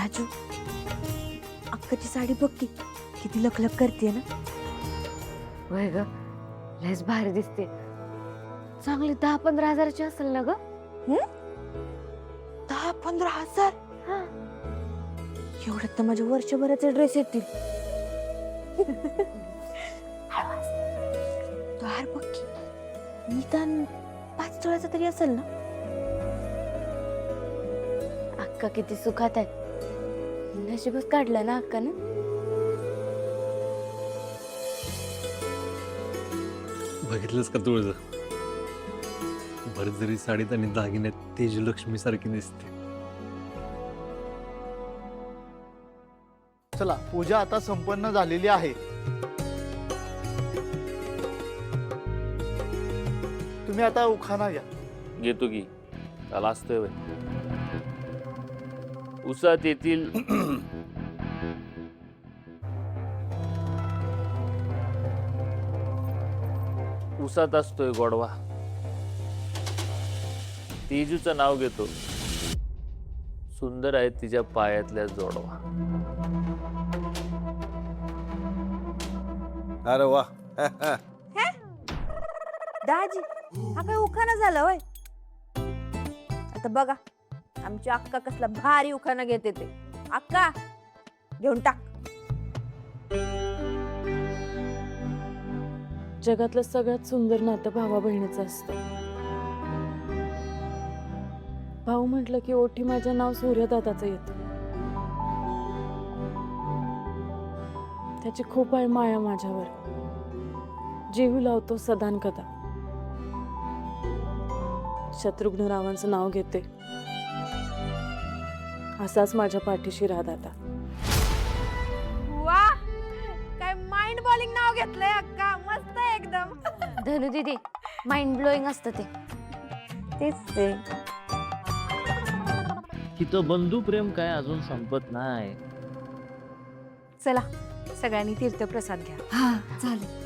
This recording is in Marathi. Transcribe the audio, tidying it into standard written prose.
राजू, अक्काची साडी बघ की किती लखलख करते ना. वय ग, लयच भारी दिसते. चांगली 10-15 हजाराची असेल ना ग. 10-15 हजार? एवढ्यात तर माझ्या वर्षभराचे ड्रेस येतील. तो हार बघ की निदान 5 तोळ्याचा तरी असेल ना. अक्का किती सुखात आहे. नशीबच काढलं ना अक्कानं. बघितलंस का तुळज, भरजरी साडीत आणि दागिन्यात तेजलक्ष्मी सारखी दिसते. चला, पूजा आता संपन्न झालेली आहे. तुम्ही आता उखाणा घ्या. घेतो की, त्याला असतोय वय. उसात येतील उसात असतोय गोडवा. तेजूचं नाव घेतो, सुंदर आहे तिच्या पायातल्या जोडवा. अरे वा. दाजी, हा काय उखाणा झाला होय? आता बघा आमची अक्का कसला भारी उखाणा घेते ते. अक्का घेऊन टाक. जगातलं सगळ्यात सुंदर नातं भावा बहिणीचं असतं. भाऊ म्हटलं की ओठी माझं नाव सूर्यदादाचं येतं. त्याची खूप आहे माया माझ्यावर. जीव लावतो सदान कदा. शत्रुघ्न रावांचं नाव घेते. असाच माझ्या पाठीशी राहा दादा. वा, काय माइंड बॉलिंग नाव घेतलंय अक्का. मस्त आहे एकदम. धनु दीदी, माइंड ब्लोईंग असतं ते. तेच ते. हिचं बंधू प्रेम काय अजून संपत नाही. चला, सगळ्यांनी तीर्थप्रसाद घ्या. हा चालेल.